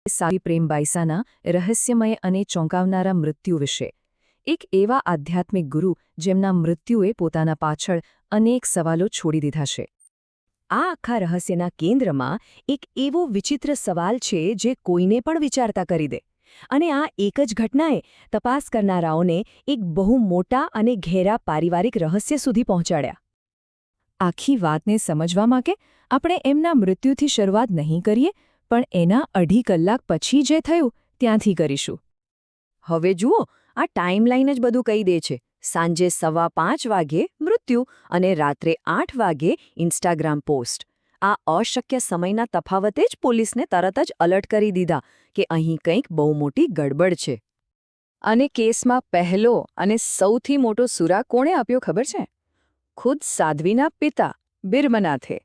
સાવી પ્રેમ બાઈસાના રહસ્યમય અને ચોંકાવનારા મૃત્યુ વિશે એક એવા આધ્યાત્મિક ગુરુ જેમના મૃત્યુએ પોતાના પાછળ અનેક સવાલો છોડી દીધા છે. આ આખા રહસ્યના કેન્દ્રમાં એક એવો વિચિત્ર સવાલ છે જે કોઈને પણ વિચારતા કરી દે, અને આ એક જ ઘટનાએ તપાસ કરનારાઓને એક બહુ મોટા અને ઘેરા પારિવારિક રહસ્ય સુધી પહોંચાડ્યા. આખી વાતને સમજવા માટે આપણે એમના મૃત્યુથી શરૂઆત નહીં કરીએ, પણ એના 2.5 કલાક પછી જે થયું ત્યાંથી કરીશું. હવે જુઓ, આ ટાઈમલાઈન જ બધું કહી દે છે. સાંજે 5:15 વાગ્યે મૃત્યુ અને રાત્રે 8 વાગ્યે ઇન્સ્ટાગ્રામ પોસ્ટ. આ અશક્ય સમયના તફાવતે જ પોલીસને તરત જ અલર્ટ કરી દીધા કે અહીં કંઈક બહુ મોટી ગડબડ છે. અને કેસમાં પહેલો અને સૌથી મોટો સુરા કોણે આપ્યો ખબર છે? ખુદ સાધ્વીના પિતા બિરમનાથે.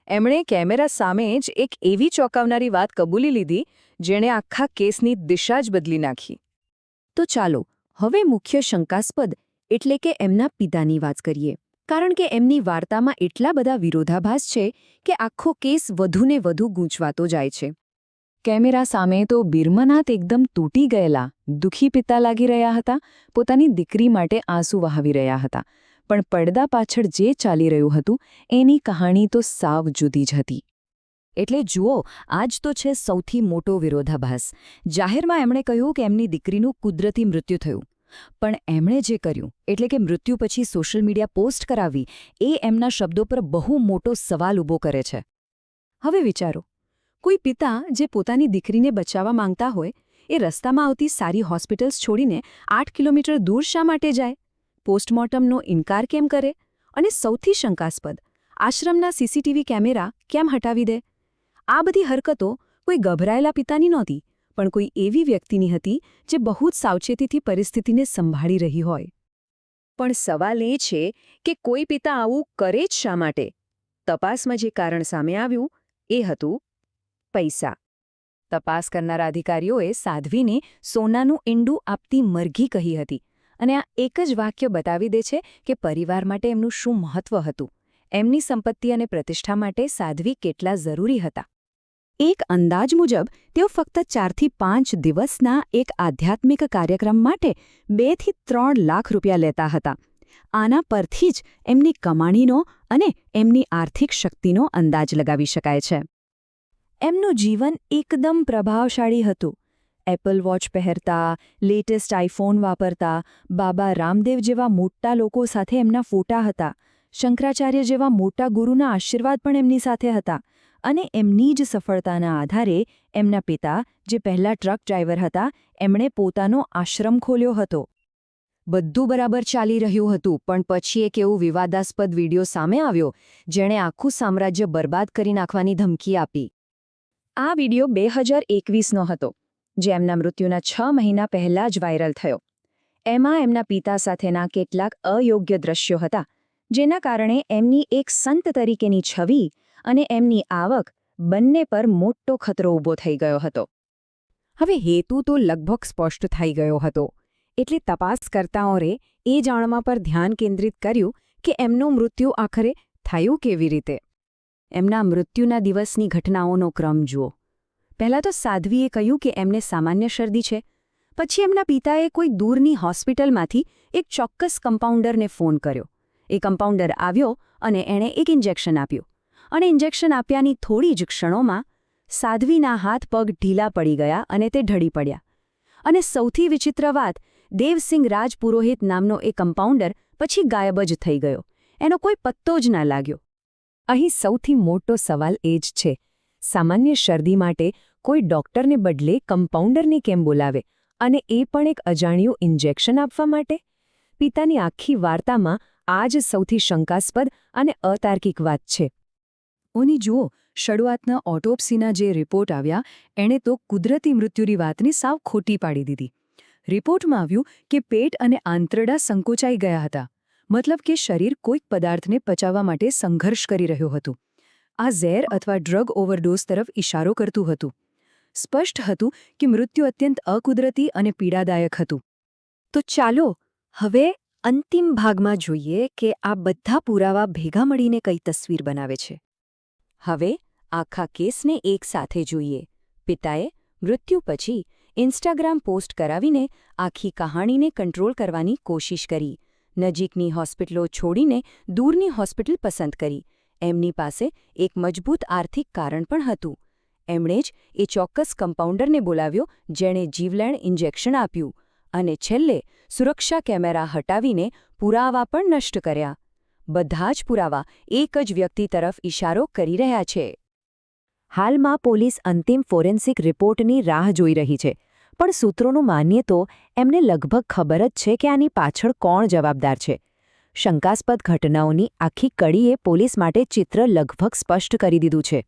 એમણે કેમેરા સામે જ એક એવી ચોંકાવનારી વાત કબૂલી લીધી જેણે આખા કેસની દિશા જ બદલી નાખી. તો ચાલો હવે મુખ્ય શંકાસ્પદ એટલે કે એમના પિતાની વાત કરીએ, કારણ કે એમની વાર્તામાં એટલા બધા વિરોધાભાસ છે કે આખો કેસ વધુને વધુ ગૂંચવાતો જાય છે. કેમેરા સામે તો બિરમનાથ એકદમ તૂટી ગયેલા, દુઃખી પિતા લાગી રહ્યા હતા, પોતાની દીકરી માટે આંસુ વહાવી રહ્યા હતા. પણ પડદા પાછળ જે ચાલી રહ્યું હતું એની કહાણી તો સાવ જુદી જ હતી. એટલે જુઓ, આજ તો છે સૌથી મોટો વિરોધાભાસ. જાહેરમાં એમણે કહ્યું કે એમની દીકરીનું કુદરતી મૃત્યુ થયું, પણ એમણે જે કર્યું એટલે કે મૃત્યુ પછી સોશિયલ મીડિયા પોસ્ટ કરાવી, એ એમના શબ્દો પર બહુ મોટો સવાલ ઊભો કરે છે. હવે વિચારો, કોઈ પિતા જે પોતાની દીકરીને બચાવવા માંગતા હોય એ રસ્તામાં આવતી સારી હોસ્પિટલ્સ છોડીને 8 કિલોમીટર દૂર શા માટે જાય? પોસ્ટમોર્ટમનો ઇનકાર કેમ કરે? અને સૌથી શંકાસ્પદ, આશ્રમના સીસીટીવી કેમેરા કેમ હટાવી દે? આ બધી હરકતો કોઈ ગભરાયેલા પિતાની નહોતી, પણ કોઈ એવી વ્યક્તિની હતી જે બહુ જ સાવચેતીથી પરિસ્થિતિને સંભાળી રહી હોય. પણ સવાલ એ છે કે કોઈ પિતા આવું કરે જ શા માટે? તપાસમાં જે કારણ સામે આવ્યું એ હતું પૈસા. તપાસ કરનારા અધિકારીઓએ સાધ્વીને સોનાનું ઈંડું આપતી મરઘી કહી હતી, અને આ એક જ વાક્ય બતાવી દે છે કે પરિવાર માટે એમનું શું મહત્વ હતું, એમની સંપત્તિ અને પ્રતિષ્ઠા માટે સાધ્વી કેટલા જરૂરી હતા. એક અંદાજ મુજબ તેઓ ફક્ત 4 થી 5 દિવસના એક આધ્યાત્મિક કાર્યક્રમ માટે 2 થી 3 લાખ રૂપિયા લેતા હતા. આના પરથી જ એમની કમાણીનો અને એમની આર્થિક શક્તિનો અંદાજ લગાવી શકાય છે. એમનું જીવન એકદમ પ્રભાવશાળી હતું. એપલ વોચ પહેરતા, લેટેસ્ટ આઈફોન વાપરતા, બાબા રામદેવ જેવા મોટા લોકો સાથે એમના ફોટા હતા, શંકરાચાર્ય જેવા મોટા ગુરુના આશીર્વાદ પણ એમની સાથે હતા. અને એમની જ સફળતાના આધારે એમના પિતા, જે પહેલા ટ્રક ડ્રાઈવર હતા, એમણે પોતાનો આશ્રમ ખોલ્યો હતો. બધું બરાબર ચાલી રહ્યું હતું, પણ પછી એક એવો વિવાદાસ્પદ વિડીયો સામે આવ્યો જેણે આખું સામ્રાજ્ય બરબાદ કરી નાખવાની ધમકી આપી. આ વિડીયો 2021નો હતો, જે એમના મૃત્યુના 6 મહિના પહેલા જ વાયરલ થયો. એમાં એમના પિતા સાથેના કેટલાક અયોગ્ય દ્રશ્યો હતા, જેના કારણે એમની એક સંત તરીકેની છબી અને એમની આવક બંને પર મોટો ખતરો ઊભો થઈ ગયો હતો. હવે હેતુ તો લગભગ સ્પષ્ટ થઈ ગયો હતો, એટલે તપાસકર્તાઓએ એ જાણવા પર ધ્યાન કેન્દ્રિત કર્યું કે એમનું મૃત્યુ આખરે થયું કેવી રીતે. એમના મૃત્યુના દિવસની ઘટનાઓનો ક્રમ જુઓ. પહેલાં તો સાધ્વીએ કહ્યું કે એમને સામાન્ય શરદી છે. પછી એમના પિતાએ કોઈ દૂરની હોસ્પિટલમાંથી એક ચોક્કસ કમ્પાઉન્ડરને ફોન કર્યો. એ કમ્પાઉન્ડર આવ્યો અને એણે એક ઇન્જેક્શન આપ્યું. અને ઇન્જેક્શન આપ્યાની થોડી જ ક્ષણોમાં સાધ્વીના હાથ પગ ઢીલા પડી ગયા અને તે ઢળી પડ્યા. અને સૌથી વિચિત્ર વાત, દેવસિંહ રાજપુરોહિત નામનો એ કમ્પાઉન્ડર પછી ગાયબ જ થઈ ગયો. એનો કોઈ પત્તો જ ના લાગ્યો. અહીં સૌથી મોટો સવાલ એ જ છે, સામાન્ય શરદી માટે કોઈ ડોક્ટરને બદલે કમ્પાઉન્ડરને કેમ બોલાવે, અને એ પણ એક અજાણ્યું ઇન્જેક્શન આપવા માટે? પિતાની આખી વાર્તામાં આ જ સૌથી શંકાસ્પદ અને અતાર્કિક વાત છે. ઓની જુઓ, શરૂઆતના ઓટોપ્સીના જે રિપોર્ટ આવ્યા એણે તો કુદરતી મૃત્યુની વાતને સાવ ખોટી પાડી દીધી. રિપોર્ટમાં આવ્યું કે પેટ અને આંતરડા સંકોચાઈ ગયા હતા, મતલબ કે શરીર કોઈક પદાર્થને પચાવવા માટે સંઘર્ષ કરી રહ્યું હતું. આ ઝેર અથવા ડ્રગ ઓવરડોઝ તરફ ઇશારો કરતું હતું. સ્પષ્ટ હતું કે મૃત્યુ અત્યંત અકુદરતી અને પીડાદાયક હતું. તો ચાલો હવે અંતિમ ભાગમાં જોઈએ કે આ બધા પુરાવા ભેગા મળીને કઈ તસવીર બનાવે છે. હવે આખા કેસને એક સાથે જોઈએ. પિતાએ મૃત્યુ પછી ઇન્સ્ટાગ્રામ પોસ્ટ કરાવીને આખી કહાણીને કંટ્રોલ કરવાની કોશિશ કરી. નજીકની હોસ્પિટલો છોડીને દૂરની હોસ્પિટલ પસંદ કરી. એમની પાસે એક મજબૂત આર્થિક કારણ પણ હતું. એમણે જ એ ચોક્કસ કમ્પાઉન્ડરને બોલાવ્યો જેણે જીવલેણ ઇન્જેક્શન આપ્યું. અને છેલ્લે સુરક્ષા કેમેરા હટાવીને પુરાવા પણ નષ્ટ કર્યા. બધા જ પુરાવા એક જ વ્યક્તિ તરફ ઇશારો કરી રહ્યા છે. હાલમાં પોલીસ અંતિમ ફોરેન્સિક રિપોર્ટની રાહ જોઈ રહી છે. પણ સૂત્રોનું માનીએ તો એમને લગભગ ખબર જ છે કે આની પાછળ કોણ જવાબદાર છે. શંકાસ્પદ ઘટનાઓની આખી કડીએ પોલીસ માટે ચિત્ર લગભગ સ્પષ્ટ કરી દીધું છે.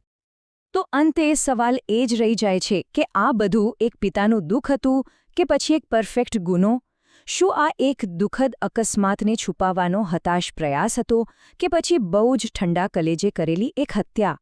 તો અંતે સવાલ એ જ રહી જાય છે કે આ બધું એક પિતાનું દુઃખ હતું કે પછી એક પરફેક્ટ ગુનો? શું આ એક દુઃખદ અકસ્માતને છુપાવવાનો હતાશ પ્રયાસ હતો કે પછી બહુ જ ઠંડા કલેજે કરેલી એક હત્યા?